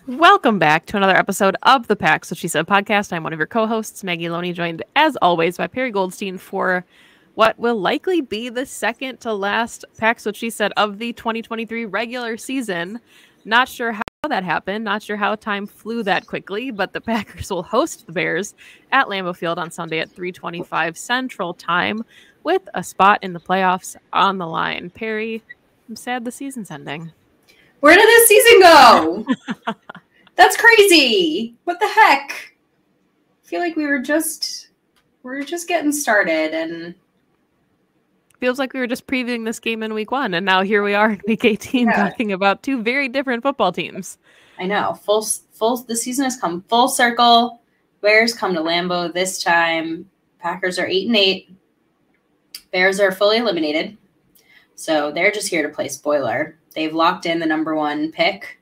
Welcome back to another episode of the Pack So She Said podcast. I'm one of your co-hosts, Maggie Loney, joined as always by Perry Goldstein for what will likely be the second to last Pack So She Said of the 2023 regular season. Not sure how that happened, not sure how time flew that quickly, but the Packers will host the Bears at Lambeau Field on Sunday at 3:25 Central Time with a spot in the playoffs on the line. Perry, I'm sad the season's ending. Where did this season go? That's crazy. What the heck? I feel like we were just getting started, and feels like we were just previewing this game in week 1, and now here we are in week 18 talking about two very different football teams. I know. The season has come full circle. Bears come to Lambeau this time. Packers are 8-8. Bears are fully eliminated. So they're just here to play spoiler. They've locked in the number 1 pick.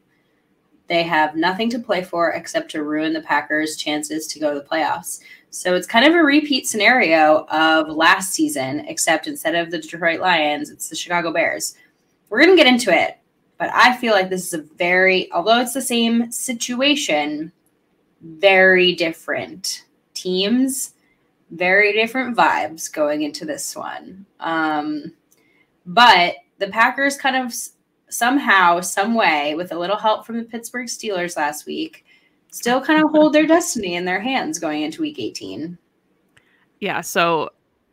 They have nothing to play for except to ruin the Packers' chances to go to the playoffs. So it's kind of a repeat scenario of last season, except instead of the Detroit Lions, it's the Chicago Bears. We're going to get into it, but I feel like this is although it's the same situation, very different teams, very different vibes going into this one. But the Packers kind of somehow, some way, with a little help from the Pittsburgh Steelers last week, still kind of hold their destiny in their hands going into week 18. Yeah, so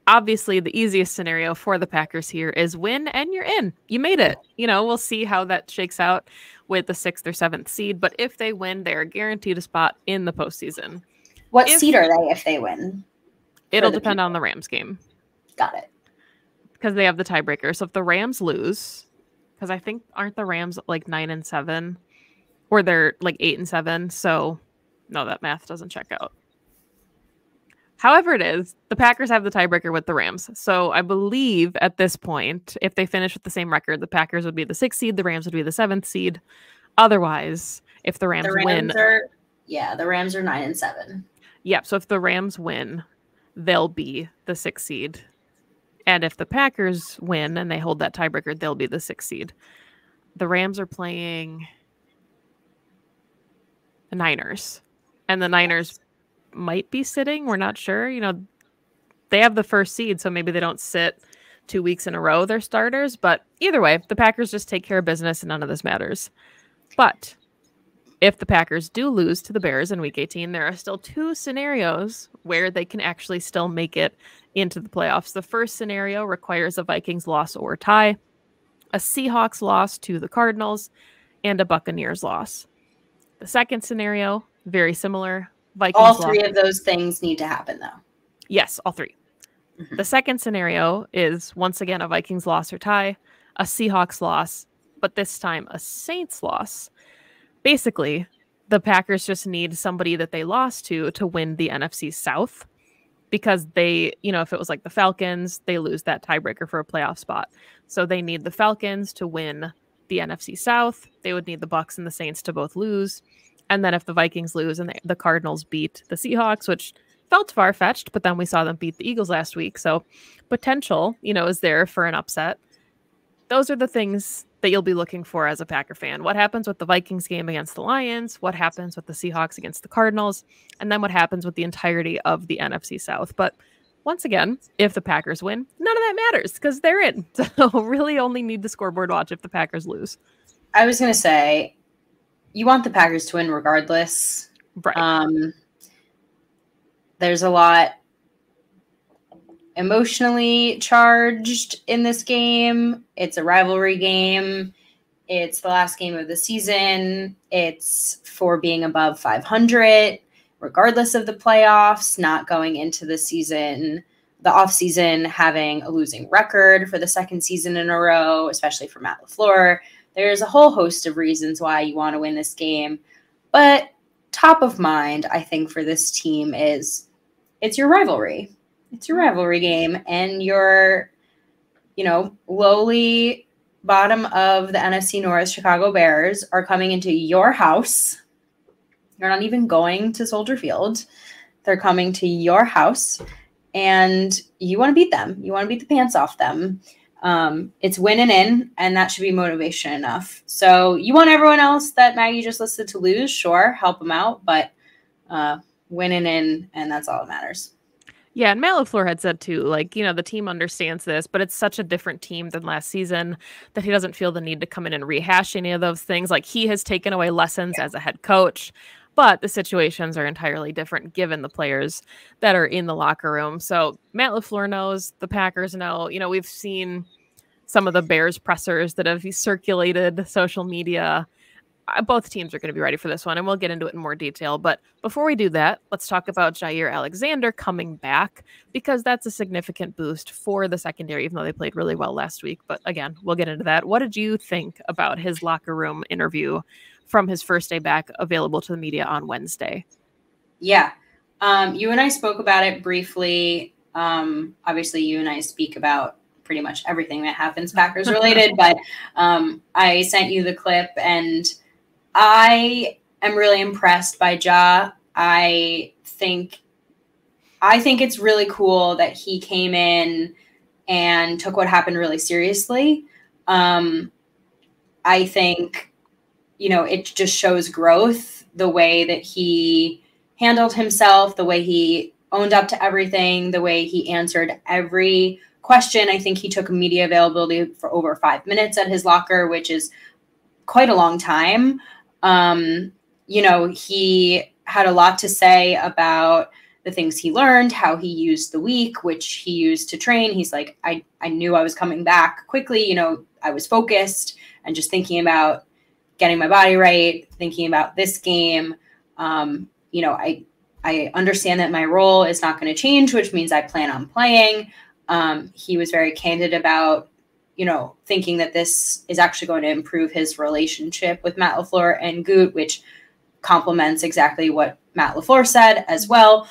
obviously the easiest scenario for the Packers here is win and you're in. You made it. We'll see how that shakes out with the 6th or 7th seed, but if they win, they are guaranteed a spot in the postseason. What seed are they if they win? It'll depend on the Rams game. Got it. Because they have the tiebreaker. So if the Rams lose, because I think aren't the Rams like 9-7, or they're like 8-7. So no, that math doesn't check out. However it is, the Packers have the tiebreaker with the Rams. So I believe at this point, if they finish with the same record, the Packers would be the 6th seed, the Rams would be the 7th seed. Otherwise, if the Rams win, the Rams are 9-7. Yeah, so if the Rams win, they'll be the 6th seed. And if the Packers win and they hold that tiebreaker, they'll be the 6th seed. The Rams are playing the Niners. And the Niners might be sitting. We're not sure. They have the 1st seed, so maybe they don't sit 2 weeks in a row, their starters. But either way, the Packers just take care of business and none of this matters. But if the Packers do lose to the Bears in week 18, there are still 2 scenarios where they can actually still make it into the playoffs. The first scenario requires a Vikings loss or tie, a Seahawks loss to the Cardinals, and a Buccaneers loss. The second scenario, very similar. Vikings all 3 of those things need to happen, though. Yes, all 3. Mm-hmm. The second scenario is, once again, a Vikings loss or tie, a Seahawks loss, but this time a Saints loss. Basically, the Packers just need somebody that they lost to win the NFC South, because they, if it was like the Falcons, they lose that tiebreaker for a playoff spot. So they need the Falcons to win the NFC South. They would need the Bucs and the Saints to both lose. And then if the Vikings lose and the Cardinals beat the Seahawks, which felt far-fetched, but then we saw them beat the Eagles last week. So potential, is there for an upset. Those are the things that you'll be looking for as a Packer fan. What happens with the Vikings game against the Lions? What happens with the Seahawks against the Cardinals? And then what happens with the entirety of the NFC South? But once again, if the Packers win, none of that matters because they're in. So really only need the scoreboard watch if the Packers lose. I was going to say, you want the Packers to win regardless. Right. There's a lot emotionally charged in this game. It's a rivalry game. It's the last game of the season. It's for being above 500, regardless of the playoffs, not going into the season, the offseason, having a losing record for the 2nd season in a row, especially for Matt LaFleur. There's a whole host of reasons why you want to win this game. But top of mind, I think, for this team is it's your rivalry. It's your rivalry game, and your, lowly bottom of the NFC North Chicago Bears are coming into your house. You're not even going to Soldier Field. They're coming to your house, and you want to beat them. You want to beat the pants off them. It's winning in, and that should be motivation enough. So you want everyone else that Maggie just listed to lose, sure, help them out, but winning in, and that's all that matters. Yeah, and Matt LaFleur had said too, like, the team understands this, but it's such a different team than last season that he doesn't feel the need to come in and rehash any of those things. Like, he has taken away lessons as a head coach, but the situations are entirely different given the players that are in the locker room. So Matt LaFleur knows, the Packers know. We've seen some of the Bears pressers that have circulated social media. Both teams are going to be ready for this one, and we'll get into it in more detail. But before we do that, let's talk about Jaire Alexander coming back, because that's a significant boost for the secondary, even though they played really well last week. But again, we'll get into that. What did you think about his locker room interview from his first day back, available to the media on Wednesday? Yeah. You and I spoke about it briefly. Obviously, you and I speak about pretty much everything that happens Packers related, but I sent you the clip, and I am really impressed by Ja. I think it's really cool that he came in and took what happened really seriously. I think, it just shows growth, the way that he handled himself, the way he owned up to everything, the way he answered every question. I think he took media availability for over 5 minutes at his locker, which is quite a long time. He had a lot to say about the things he learned, how he used the week, which he used to train. He's like, I knew I was coming back quickly. I was focused and just thinking about getting my body right, thinking about this game. I understand that my role is not going to change, which means I plan on playing. He was very candid about, thinking that this is actually going to improve his relationship with Matt LaFleur and Goot, which complements exactly what Matt LaFleur said as well.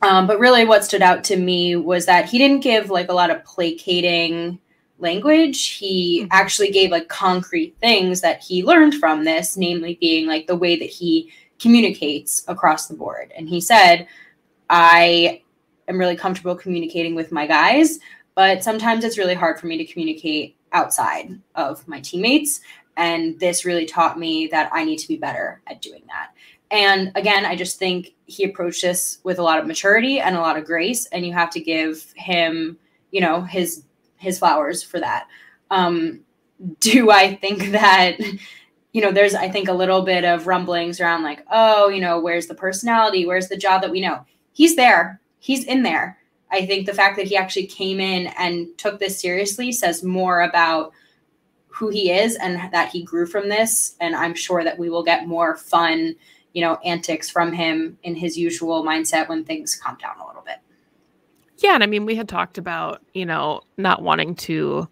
But really what stood out to me was that he didn't give like a lot of placating language. He actually gave like concrete things that he learned from this, namely being like the way that he communicates across the board. And he said, I am really comfortable communicating with my guys, but sometimes it's really hard for me to communicate outside of my teammates. And this really taught me that I need to be better at doing that. And again, I just think he approached this with a lot of maturity and a lot of grace, and you have to give him, his flowers for that. Do I think that, there's, I think, a little bit of rumblings around like, oh, where's the personality? Where's the job that we know? He's there. He's in there. I think the fact that he actually came in and took this seriously says more about who he is and that he grew from this. And I'm sure that we will get more fun, antics from him in his usual mindset when things calm down a little bit. Yeah. And I mean, we had talked about, not wanting to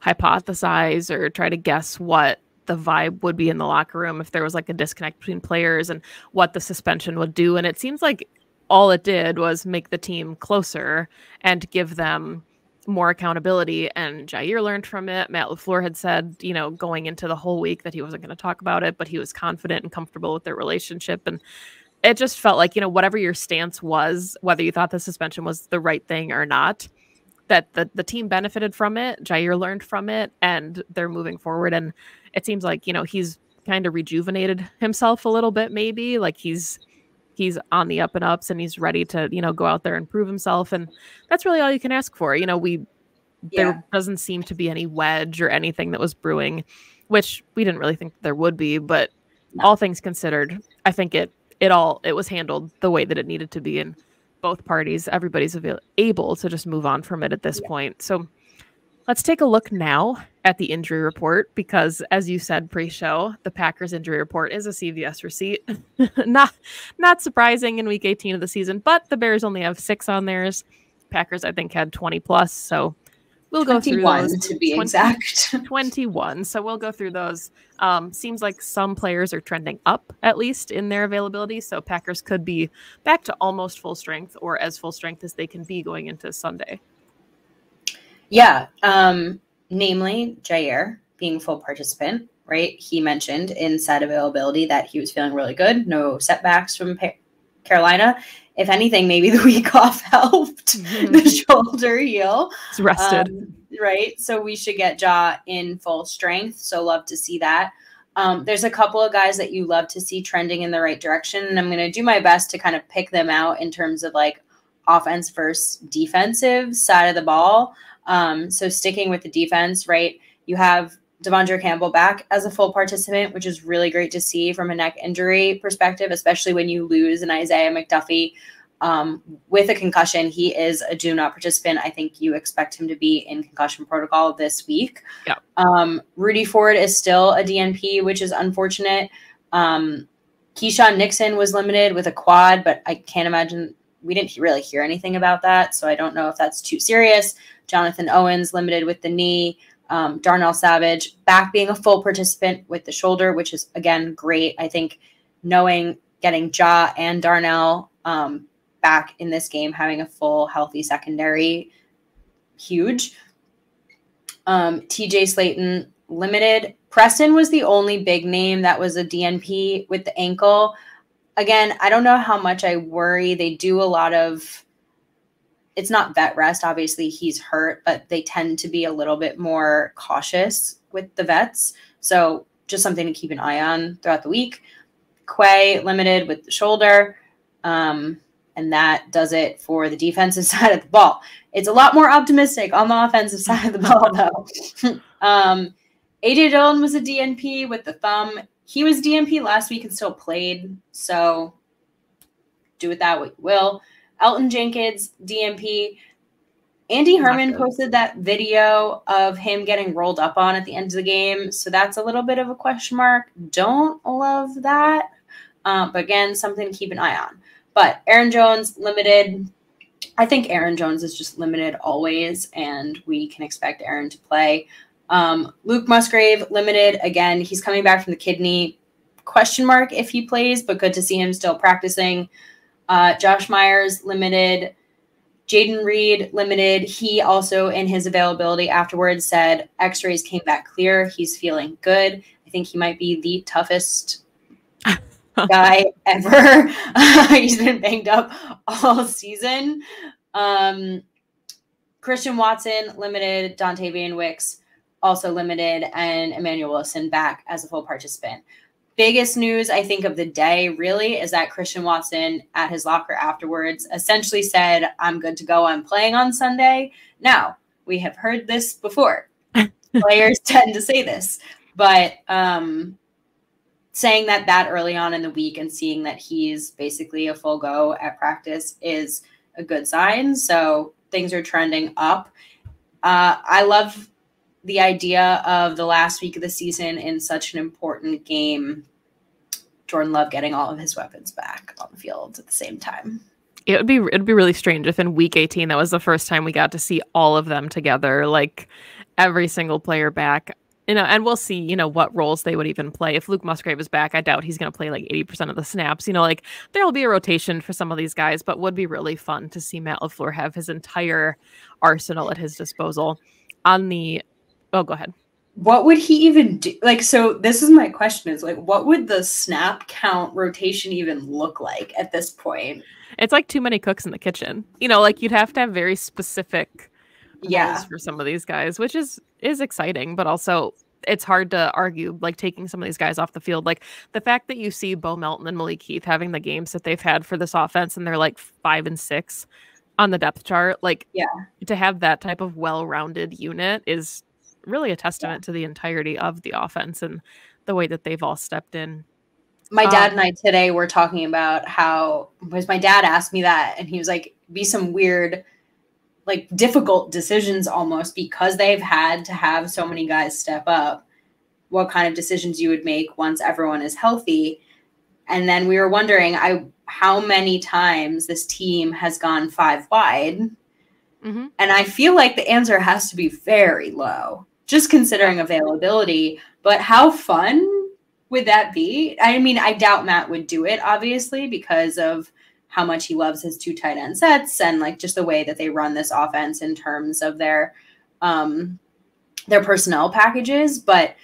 hypothesize or try to guess what the vibe would be in the locker room if there was like a disconnect between players and what the suspension would do. And it seems like all it did was make the team closer and give them more accountability. And Jaire learned from it. Matt LaFleur had said, going into the whole week that he wasn't going to talk about it, but he was confident and comfortable with their relationship. And it just felt like, whatever your stance was, whether you thought the suspension was the right thing or not, that the team benefited from it. Jaire learned from it, and they're moving forward. And it seems like, he's kind of rejuvenated himself a little bit, maybe like he's on the up and ups, and he's ready to, go out there and prove himself. And that's really all you can ask for. There doesn't seem to be any wedge or anything that was brewing, which we didn't really think there would be, but all things considered, I think it was handled the way that it needed to be in both parties. Everybody's able to just move on from it at this point. So let's take a look now at the injury report, because as you said pre-show, the Packers injury report is a CVS receipt. not surprising in week 18 of the season, but the Bears only have 6 on theirs. Packers, I think, had 20 plus. So we'll go through those. To be exact. 21. So we'll go through those. Seems like some players are trending up, at least in their availability. So Packers could be back to almost full strength, or as full strength as they can be going into Sunday. Yeah. Namely, Jaire being full participant, right? He mentioned in set availability that he was feeling really good. No setbacks from Carolina. If anything, maybe the week off helped the shoulder heal. It's rested. right? So we should get Ja in full strength. So love to see that. There's a couple of guys that you love to see trending in the right direction, and I'm going to do my best to kind of pick them out in terms of like offense versus defensive side of the ball. So sticking with the defense, right? You have Devondre Campbell back as a full participant, which is really great to see from a neck injury perspective, especially when you lose an Isaiah McDuffie with a concussion. He is a do not participant. I think you expect him to be in concussion protocol this week. Yeah. Rudy Ford is still a DNP, which is unfortunate. Keyshawn Nixon was limited with a quad, but I can't imagine. We didn't really hear anything about that, so I don't know if that's too serious. Jonathan Owens limited with the knee. Darnell Savage back being a full participant with the shoulder, which is, again, great. I think getting Ja and Darnell back in this game, having a full healthy secondary, huge. TJ Slayton limited. Preston was the only big name that was a DNP with the ankle. Again, I don't know how much I worry. They do a lot of, it's not vet rest. Obviously, he's hurt, but they tend to be a little bit more cautious with the vets. So just something to keep an eye on throughout the week. Quay limited with the shoulder. And that does it for the defensive side of the ball. It's a lot more optimistic on the offensive side of the ball, though. AJ Dillon was a DNP with the thumb. He was DNP last week and still played, so do with that what you will. Elton Jenkins, DNP. Andy Herman posted that video of him getting rolled up on at the end of the game, so that's a little bit of a question mark. Don't love that, but again, something to keep an eye on. But Aaron Jones, limited. I think Aaron Jones is just limited always, and we can expect Aaron to play. Luke Musgrave, limited. Again, he's coming back from the kidney. Question mark if he plays, but good to see him still practicing. Josh Myers, limited. Jaden Reed, limited. He also, in his availability afterwards, said x-rays came back clear. He's feeling good. I think he might be the toughest guy ever. He's been banged up all season. Christian Watson, limited. Dontavian Wicks, also limited, and Emmanuel Wilson back as a full participant. Biggest news, I think, of the day really is that Christian Watson at his locker afterwards essentially said, I'm good to go. I'm playing on Sunday. Now, we have heard this before. Players tend to say this, but saying that early on in the week and seeing that he's basically a full go at practice is a good sign. So things are trending up. I love the idea of the last week of the season in such an important game, Jordan Love getting all of his weapons back on the field at the same time. It'd be really strange if in week 18 that was the first time we got to see all of them together, like every single player back. And we'll see, what roles they would even play. If Luke Musgrave is back, I doubt he's going to play like 80% of the snaps. Like there'll be a rotation for some of these guys, but would be really fun to see Matt LaFleur have his entire arsenal at his disposal. Oh, go ahead. What would he even do? So this is my question is what would the snap count rotation even look like at this point? It's like too many cooks in the kitchen. You'd have to have very specific roles for some of these guys, which is exciting, but also it's hard to argue taking some of these guys off the field. The fact that you see Bo Melton and Malik Heath having the games that they've had for this offense and they're 5 and 6 on the depth chart, to have that type of well-rounded unit is really a testament to the entirety of the offense and the way that they've all stepped in. My dad and I today were talking about because my dad asked me that, and he was like, be some weird, difficult decisions almost because they've had to have so many guys step up, what kind of decisions you would make once everyone is healthy. And then we were wondering how many times this team has gone 5 wide. Mm-hmm. And I feel like the answer has to be very low, just considering availability. But how fun would that be? I mean, I doubt Matt would do it, obviously, because of how much he loves his 2 tight end sets and just the way that they run this offense in terms of their personnel packages. But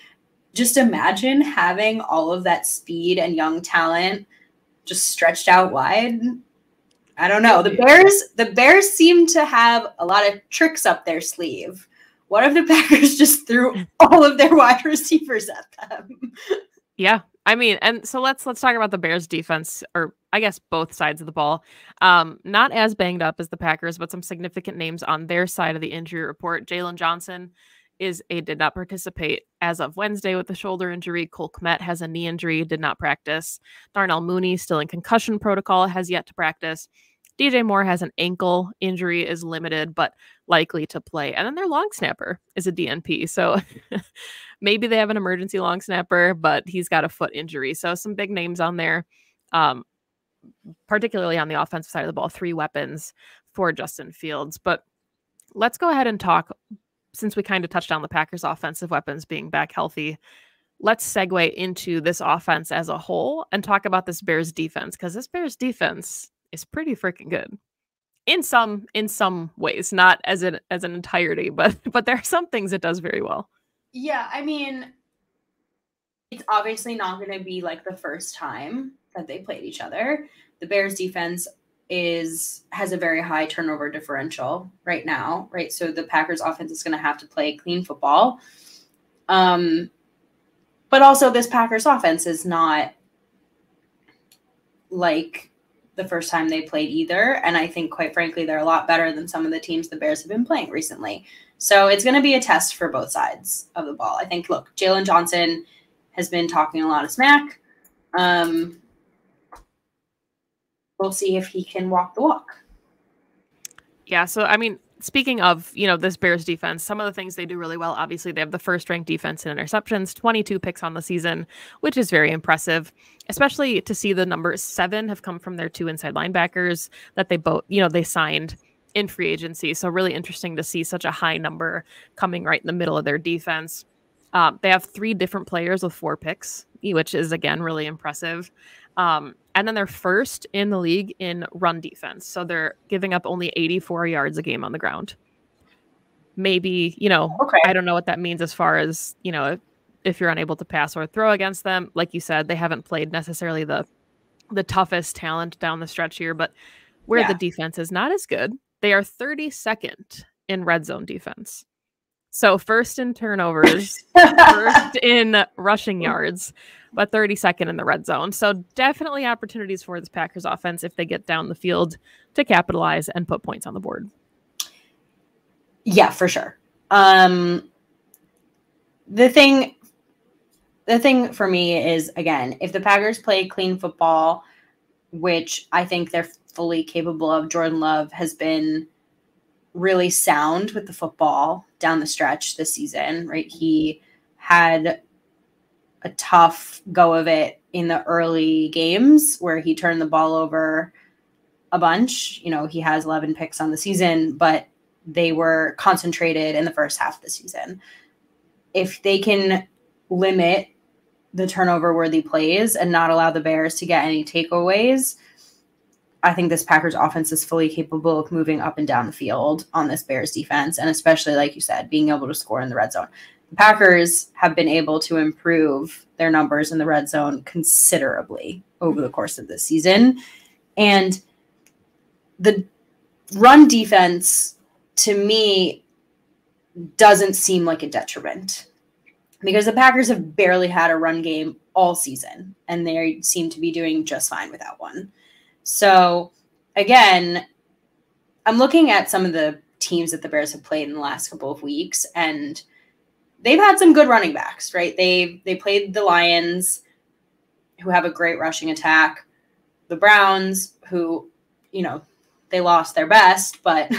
just imagine having all of that speed and young talent just stretched out wide. I don't know. The Bears seem to have a lot of tricks up their sleeve What if the Packers just threw all of their wide receivers at them? Yeah. I mean, and so let's talk about the Bears defense, or I guess both sides of the ball. Not as banged up as the Packers, but some significant names on their side of the injury report. Jalen Johnson did not participate as of Wednesday with a shoulder injury. Cole Kmet has a knee injury, did not practice. Darnell Mooney still in concussion protocol, has yet to practice. DJ Moore has an ankle injury, is limited, but likely to play. And then their long snapper is a DNP. So maybe they have an emergency long snapper, but he's got a foot injury. So some big names on there, particularly on the offensive side of the ball, 3 weapons for Justin Fields. But let's go ahead and talk, since we kind of touched on the Packers' offensive weapons being back healthy. Let's segue into this offense as a whole and talk about this Bears defense, because this Bears defense is pretty freaking good in some ways, not as an entirety, but there are some things it does very well. Yeah, I mean, it's obviously not going to be like the first time that they played each other. The Bears defense has a very high turnover differential right now, right? So the Packers offense is going to have to play clean football. But also this Packers offense is not like the first time they played either. And I think, quite frankly, they're a lot better than some of the teams the Bears have been playing recently. So it's going to be a test for both sides of the ball. I think, look, Jalen Johnson has been talking a lot of smack. We'll see if he can walk the walk. Yeah. So, I mean, speaking of, this Bears defense, some of the things they do really well, obviously they have the first ranked defense in interceptions, 22 picks on the season, which is very impressive, especially to see the number 7 have come from their 2 inside linebackers that they both, they signed in free agency. So really interesting to see such a high number coming right in the middle of their defense. They have 3 different players with 4 picks, which is, again, really impressive. And then they're first in the league in run defense. So they're giving up only 84 yards a game on the ground. Maybe, okay. I don't know what that means as far as, if you're unable to pass or throw against them. Like you said, they haven't played necessarily the toughest talent down the stretch here, but where the defense is not as good, they are 32nd in red zone defense. So first in turnovers, first in rushing yards, but 32nd in the red zone. So definitely opportunities for this Packers offense if they get down the field to capitalize and put points on the board. Yeah, for sure. The thing for me is, again, if the Packers play clean football, which I think they're fully capable of, Jordan Love has been really sound with the football down the stretch this season, right? He had a tough go of it in the early games where he turned the ball over a bunch. He has 11 picks on the season, but they were concentrated in the first half of the season. If they can limit the turnover-worthy plays and not allow the Bears to get any takeaways, I think this Packers offense is fully capable of moving up and down the field on this Bears defense, and especially, like you said, being able to score in the red zone. The Packers have been able to improve their numbers in the red zone considerably over the course of this season. And the run defense, to me, doesn't seem like a detriment, because the Packers have barely had a run game all season, and they seem to be doing just fine without one. So, again, I'm looking at some of the teams that the Bears have played in the last couple of weeks, and they've had some good running backs, right? They played the Lions, who have a great rushing attack, the Browns, who, they lost their best, but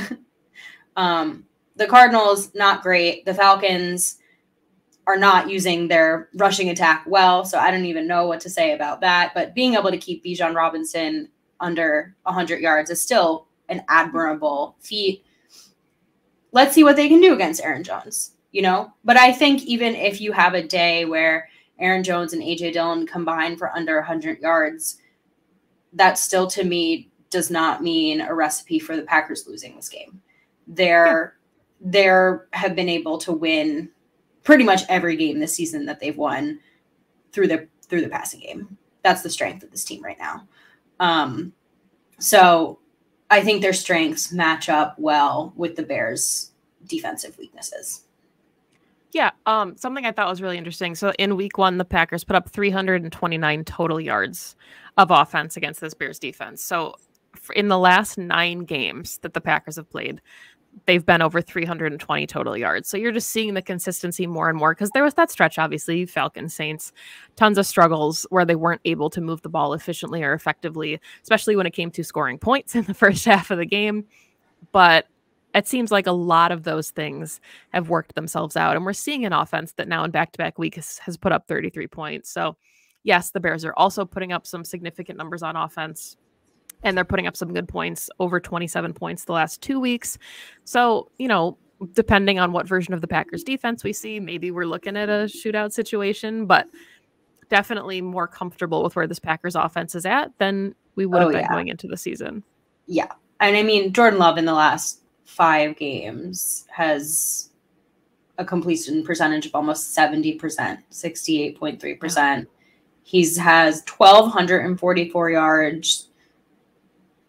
the Cardinals, not great. The Falcons are not using their rushing attack well, so I don't even know what to say about that. But being able to keep Bijan Robinson under 100 yards is still an admirable feat. Let's see what they can do against Aaron Jones, But I think even if you have a day where Aaron Jones and A.J. Dillon combine for under 100 yards, that still, to me, does not mean a recipe for the Packers losing this game. They have been able to win pretty much every game this season that they've won through the passing game. That's the strength of this team right now. So I think their strengths match up well with the Bears' defensive weaknesses. Yeah, something I thought was really interesting. So in week 1, the Packers put up 329 total yards of offense against this Bears defense. So in the last 9 games that the Packers have played, they've been over 320 total yards. So you're just seeing the consistency more and more, because there was that stretch, obviously, Falcons, Saints, tons of struggles where they weren't able to move the ball efficiently or effectively, especially when it came to scoring points in the first half of the game. But it seems like a lot of those things have worked themselves out. And we're seeing an offense that now in back-to-back weeks has put up 33 points. So yes, the Bears are also putting up some significant numbers on offense, and they're putting up some good points, over 27 points the last 2 weeks. So, depending on what version of the Packers defense we see, maybe we're looking at a shootout situation, but definitely more comfortable with where this Packers offense is at than we would have been going into the season. Yeah. And I mean, Jordan Love in the last 5 games has a completion percentage of almost 70%, 68.3%. Yeah. He has 1,244 yards,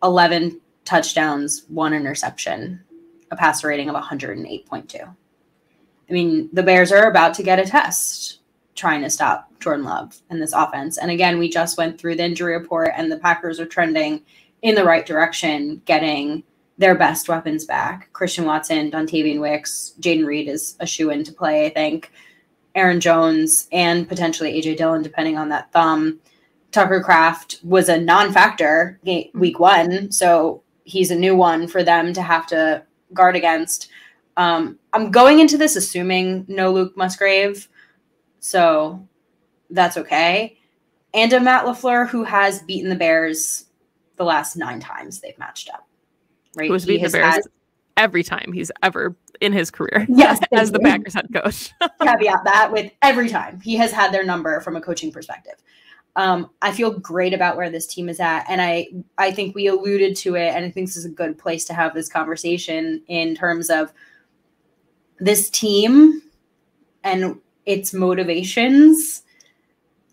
11 touchdowns, 1 interception, a passer rating of 108.2. I mean, the Bears are about to get a test trying to stop Jordan Love and this offense. And again, we just went through the injury report, and the Packers are trending in the right direction, getting their best weapons back. Christian Watson, Dontavian Wicks, Jaden Reed is a shoo-in to play, I think. Aaron Jones and potentially A.J. Dillon, depending on that thumb. Tucker Kraft was a non-factor week 1, so he's a new one for them to have to guard against. I'm going into this assuming no Luke Musgrave, so that's okay. And a Matt LaFleur who has beaten the Bears the last 9 times they've matched up. Right? Who's beaten the Bears every time he's ever in his career. Yes, as the Packers head coach. Caveat that with every time he has had their number from a coaching perspective. I feel great about where this team is at. And I think we alluded to it, and I think this is a good place to have this conversation in terms of this team and its motivations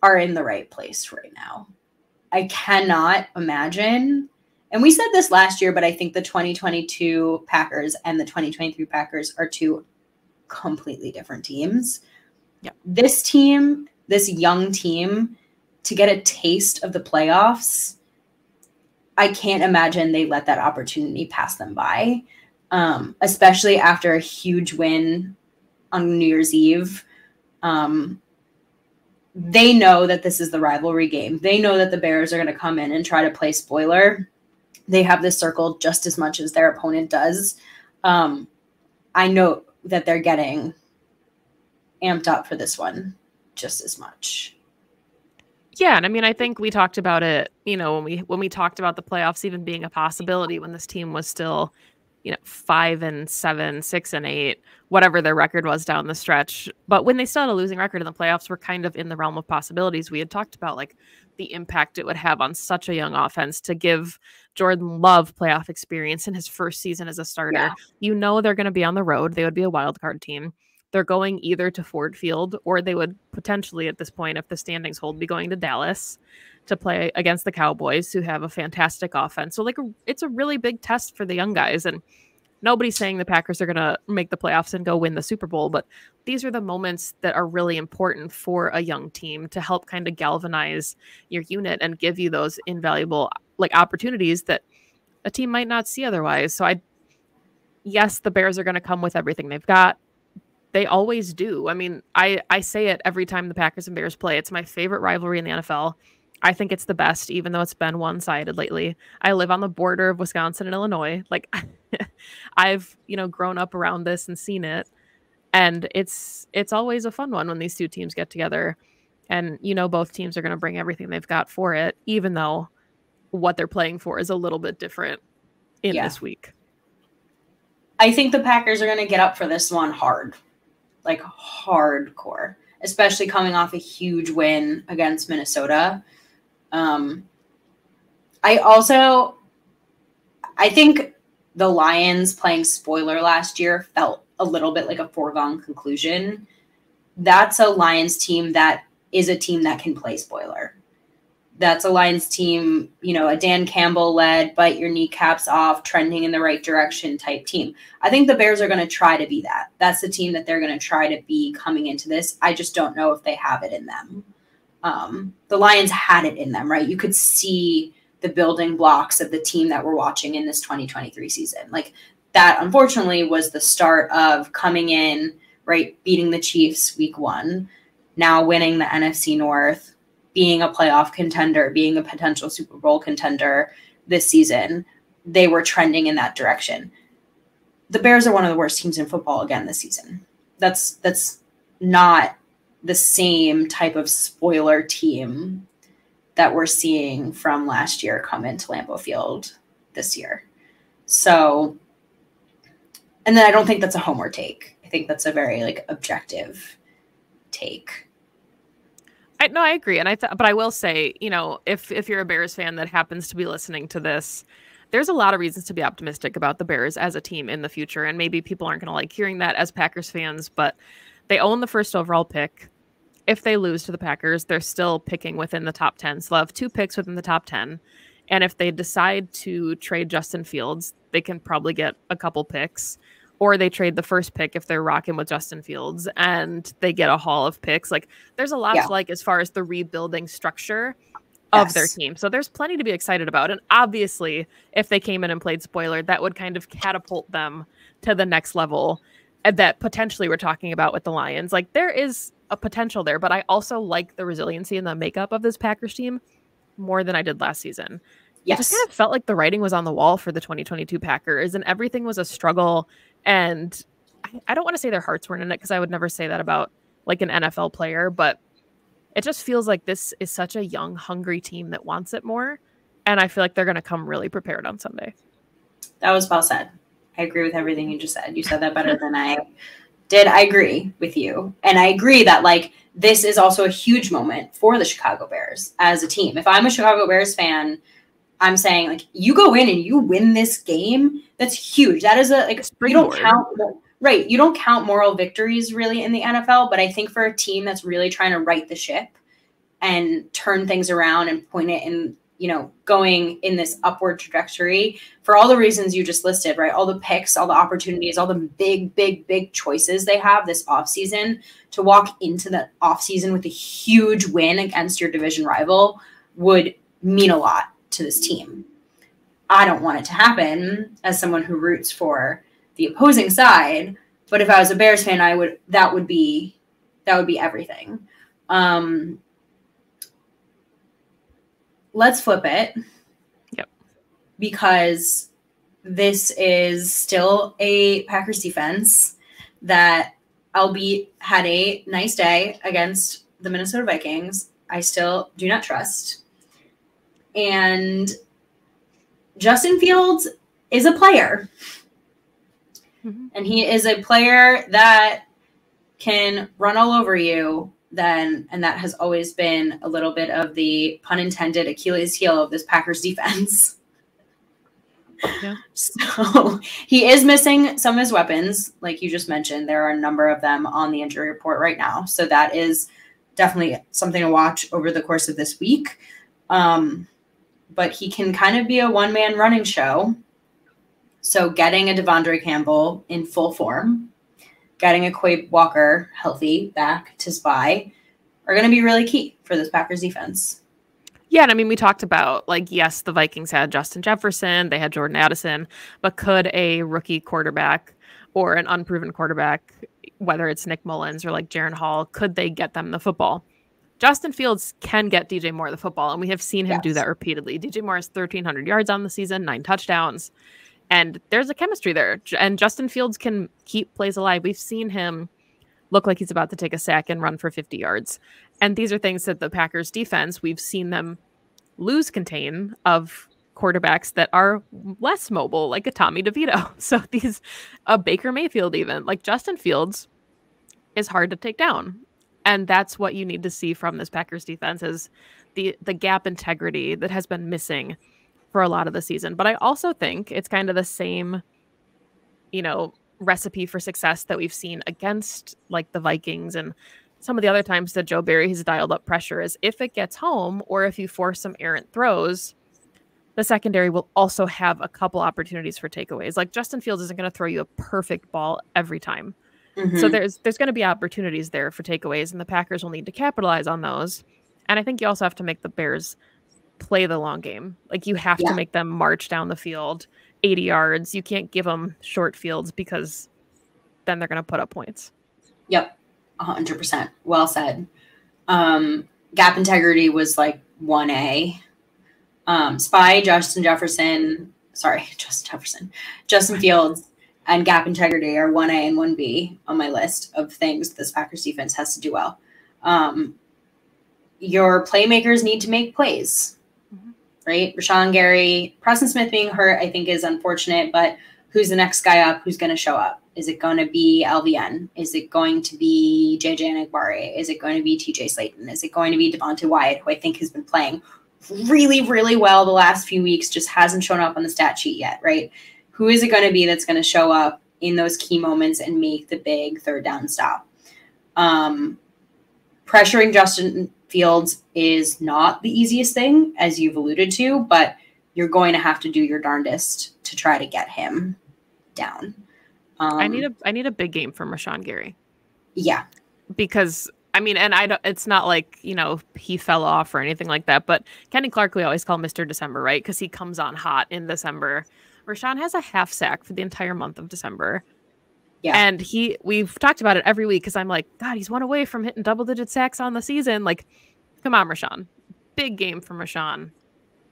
are in the right place right now. I cannot imagine, and we said this last year, but I think the 2022 Packers and the 2023 Packers are 2 completely different teams. Yeah. This team, this young team, to get a taste of the playoffs, I can't imagine they let that opportunity pass them by, especially after a huge win on New Year's Eve. They know that this is the rivalry game. They know that the Bears are going to come in and try to play spoiler. They have this circle just as much as their opponent does. I know that they're getting amped up for this one just as much. Yeah, and I mean, I think we talked about it, when we talked about the playoffs even being a possibility when this team was still, 5-7, 6-8, whatever their record was down the stretch. But when they still had a losing record in the playoffs, we're kind of in the realm of possibilities. We had talked about like the impact it would have on such a young offense to give Jordan Love playoff experience in his first season as a starter. Yeah. They're going to be on the road. They would be a wild card team. They're going either to Ford Field, or they would potentially at this point, if the standings hold, be going to Dallas to play against the Cowboys, who have a fantastic offense. So it's a really big test for the young guys. And nobody's saying the Packers are going to make the playoffs and go win the Super Bowl, but these are the moments that are really important for a young team to help kind of galvanize your unit and give you those invaluable opportunities that a team might not see otherwise. So yes, the Bears are going to come with everything they've got. They always do. I mean, I say it every time the Packers and Bears play. It's my favorite rivalry in the NFL. I think it's the best, even though it's been one-sided lately. I live on the border of Wisconsin and Illinois. I've, grown up around this and seen it. And it's always a fun one when these 2 teams get together. And, both teams are going to bring everything they've got for it, even though what they're playing for is a little bit different in this week. I think the Packers are going to get up for this one hard. Hardcore, especially coming off a huge win against Minnesota. I think the Lions playing spoiler last year felt a little bit like a foregone conclusion. That's a Lions team that is a team that can play spoiler. That's a Lions team, you know, a Dan Campbell led, bite your kneecaps off, trending in the right direction type team. I think the Bears are going to try to be that. That's the team that they're going to try to be coming into this. I just don't know if they have it in them. The Lions had it in them, right? You could see the building blocks of the team that we're watching in this 2023 season. Like that, unfortunately, was the start of coming in, right? Beating the Chiefs week 1, now winning the NFC North, being a playoff contender, being a potential Super Bowl contender this season. They were trending in that direction. The Bears are one of the worst teams in football again this season. That's not the same type of spoiler team that we're seeing from last year come into Lambeau Field this year. So, and then I don't think that's a homer take. I think that's a very like objective take. I agree. And but I will say, you know, if you're a Bears fan that happens to be listening to this, there's a lot of reasons to be optimistic about the Bears as a team in the future. And maybe people aren't going to like hearing that as Packers fans, but they own the first overall pick. If they lose to the Packers, they're still picking within the top 10. So they'll have 2 picks within the top 10. And if they decide to trade Justin Fields, they can probably get a couple picks. Or they trade the first pick if they're rocking with Justin Fields and they get a haul of picks. Like there's a lot to like as far as the rebuilding structure of their team. So there's plenty to be excited about. And obviously, if they came in and played spoiler, that would kind of catapult them to the next level that potentially we're talking about with the Lions. Like there is a potential there, but I also like the resiliency and the makeup of this Packers team more than I did last season. It just kind of felt like the writing was on the wall for the 2022 Packers and everything was a struggle. And I don't want to say their hearts weren't in it because I would never say that about like an NFL player, but it just feels like this is such a young, hungry team that wants it more. And I feel like they're going to come really prepared on Sunday. That was well said. I agree with everything you just said. You said that better than I did. I agree with you. And I agree that like this is also a huge moment for the Chicago Bears as a team. If I'm a Chicago Bears fan, I'm saying like you go in and you win this game. That's huge. That is a like you don't count right. You don't count moral victories really in the NFL, but I think for a team that's really trying to right the ship and turn things around and point it in, you know, going in this upward trajectory for all the reasons you just listed, right? All the picks, all the opportunities, all the big choices they have this offseason to walk into the offseason with a huge win against your division rival would mean a lot to this team. I don't want it to happen as someone who roots for the opposing side, but if I was a Bears fan, that would be everything. Let's flip it. Yep. Because this is still a Packers defense that, albeit had a nice day against the Minnesota Vikings, I still do not trust. And Justin Fields is a player. Mm-hmm. And he is a player that can run all over you then, and that has always been a little bit of the pun intended Achilles heel of this Packers defense. Yeah. So he is missing some of his weapons. Like you just mentioned, there are a number of them on the injury report right now. So that is definitely something to watch over the course of this week. But he can kind of be a one-man running show. So getting a Devondre Campbell in full form, getting a Quay Walker healthy back to spy are going to be really key for this Packers defense. Yeah, and I mean, we talked about, like, yes, the Vikings had Justin Jefferson, they had Jordan Addison, but could a rookie quarterback or an unproven quarterback, whether it's Nick Mullins or like Jaren Hall, could they get them the football? Justin Fields can get DJ Moore the football, and we have seen him do that repeatedly. DJ Moore has 1,300 yards on the season, 9 touchdowns, and there's a chemistry there. And Justin Fields can keep plays alive. We've seen him look like he's about to take a sack and run for 50 yards. And these are things that the Packers defense, we've seen them lose contain of quarterbacks that are less mobile, like a Tommy DeVito. So these, a Baker Mayfield even, like Justin Fields is hard to take down. And that's what you need to see from this Packers defense is the gap integrity that has been missing for a lot of the season. But I also think it's kind of the same, you know, recipe for success that we've seen against like the Vikings and some of the other times that Joe Barry has dialed up pressure is if it gets home or if you force some errant throws, the secondary will also have a couple opportunities for takeaways. Like Justin Fields isn't going to throw you a perfect ball every time. So there's going to be opportunities there for takeaways, and the Packers will need to capitalize on those. And I think you also have to make the Bears play the long game. Like you have to make them march down the field 80 yards. You can't give them short fields because then they're going to put up points. Yep. 100%. Well said. Gap integrity was like 1A. Spy, Justin Fields, and gap integrity are 1A and 1B on my list of things this Packers defense has to do well. Your playmakers need to make plays, right? Rashawn Gary, Preston Smith being hurt, I think is unfortunate, but who's the next guy up? Who's going to show up? Is it going to be LVN? Is it going to be JJ Enagbare? Is it going to be TJ Slayton? Is it going to be Devonte Wyatt, who I think has been playing really, really well the last few weeks, just hasn't shown up on the stat sheet yet, right? Who is it going to be that's going to show up in those key moments and make the big third down stop? Pressuring Justin Fields is not the easiest thing, as you've alluded to, but you're going to have to do your darndest to try to get him down. I need a big game from Rashawn Gary. Yeah. Because I mean, and it's not like, you know, he fell off or anything like that, but Kenny Clark, we always call Mr. December, right? Because he comes on hot in December. Rashawn has a half sack for the entire month of December. Yeah. And we've talked about it every week because I'm like, God, he's one away from hitting double-digit sacks on the season. Like, come on, Rashawn. Big game from Rashawn.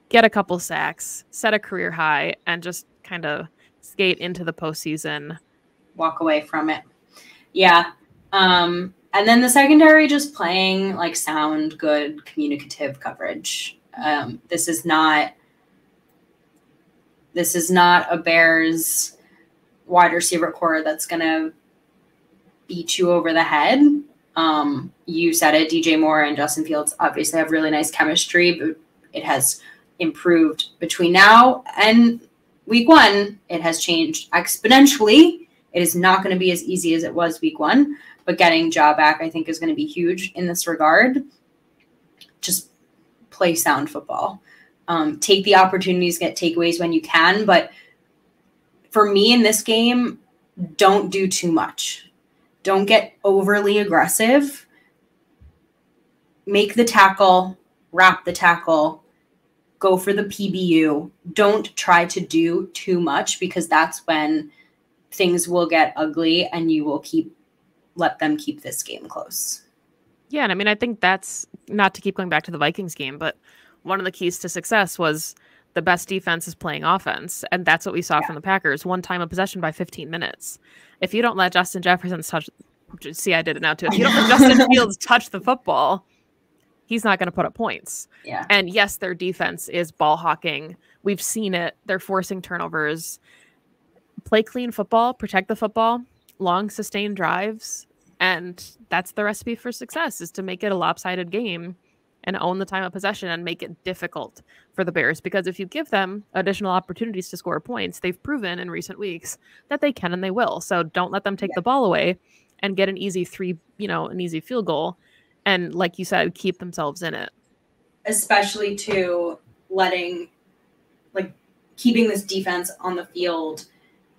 Get a couple sacks, set a career high, and just kind of skate into the postseason. Walk away from it. Yeah. And then the secondary just playing like sound, good, communicative coverage. This is not a Bears wide receiver core that's going to beat you over the head. You said it, DJ Moore and Justin Fields obviously have really nice chemistry, but it has improved between now and week one. It has changed exponentially. It is not going to be as easy as it was week one, but getting Ja back, I think, is going to be huge in this regard. Just play sound football. Take the opportunities, get takeaways when you can. But for me in this game, don't do too much. Don't get overly aggressive. Make the tackle, wrap the tackle, go for the PBU. Don't try to do too much because that's when things will get ugly and you will let them keep this game close. Yeah, and I mean, I think that's not to keep going back to the Vikings game, but one of the keys to success was the best defense is playing offense, and that's what we saw from the Packers. One time of possession by 15 minutes. If you don't let Justin Jefferson touch, see, I did it now too. If you don't let Justin Fields touch the football, he's not going to put up points. Yeah. And yes, their defense is ball hawking. We've seen it. They're forcing turnovers. Play clean football, protect the football, long sustained drives, and that's the recipe for success, is to make it a lopsided game and own the time of possession and make it difficult for the Bears. Because if you give them additional opportunities to score points, they've proven in recent weeks that they can and they will. So don't let them take the ball away and get an easy an easy field goal. And like you said, keep themselves in it. Especially to keeping this defense on the field,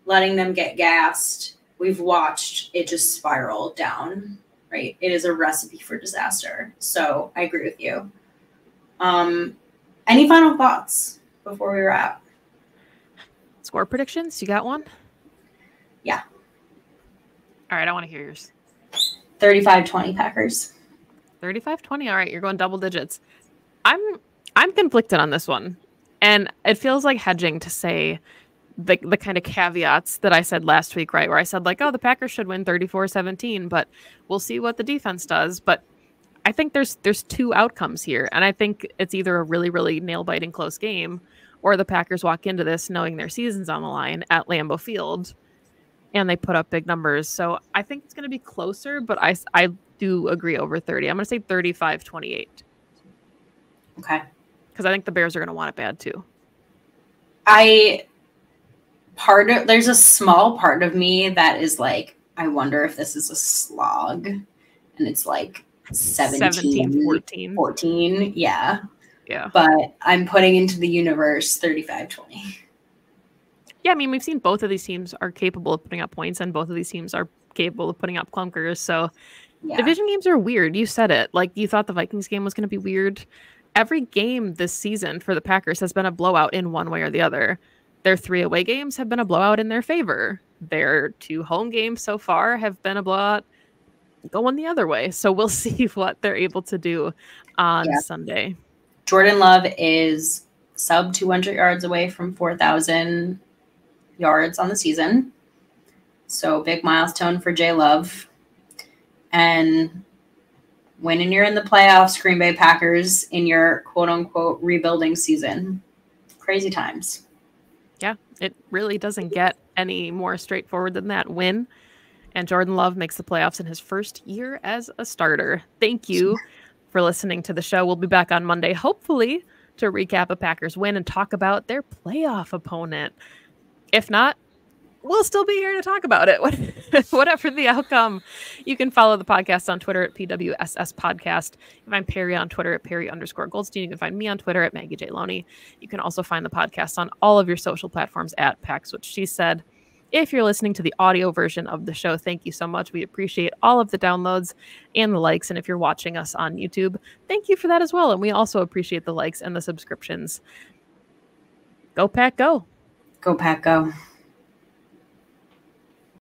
letting them get gassed. We've watched it just spiral down, right? It is a recipe for disaster. So I agree with you. Any final thoughts before we wrap? Score predictions? You got one? Yeah. All right, I want to hear yours. 35-20 Packers. 35-20. All right, you're going double digits. I'm conflicted on this one. And it feels like hedging to say the kind of caveats that I said last week, right? Where I said like, oh, the Packers should win 34-17, but we'll see what the defense does. But I think there's two outcomes here. And I think it's either a really, really nail-biting close game, or the Packers walk into this knowing their season's on the line at Lambeau Field and they put up big numbers. So I think it's going to be closer, but I do agree over 30. I'm going to say 35-28. Okay. Because I think the Bears are going to want it bad too. There's a small part of me that is like, I wonder if this is a slog and it's like 17, 14. Yeah. Yeah. But I'm putting into the universe 35-20. Yeah, I mean, we've seen both of these teams are capable of putting up points, and both of these teams are capable of putting up clunkers. So division games are weird. You said it. Like, you thought the Vikings game was going to be weird. Every game this season for the Packers has been a blowout in one way or the other. Their 3 away games have been a blowout in their favor. Their 2 home games so far have been a blowout going the other way. So we'll see what they're able to do on Sunday. Jordan Love is sub 200 yards away from 4,000 yards on the season. So big milestone for J Love. And when you're in the playoffs, Green Bay Packers, in your quote unquote rebuilding season, crazy times. Yeah, it really doesn't get any more straightforward than that. Win. And Jordan Love makes the playoffs in his first year as a starter. Thank you for listening to the show. We'll be back on Monday, hopefully, to recap a Packers win and talk about their playoff opponent. If not, we'll still be here to talk about it. Whatever the outcome. You can follow the podcast on Twitter at PWSS Podcast. You can find Perry on Twitter at Perry_Goldstein. You can find me on Twitter at Maggie J. Loney. You can also find the podcast on all of your social platforms at Pax, which she said. If you're listening to the audio version of the show, thank you so much. We appreciate all of the downloads and the likes. And if you're watching us on YouTube, thank you for that as well. And we also appreciate the likes and the subscriptions. Go Pack, go. Go Pack, go.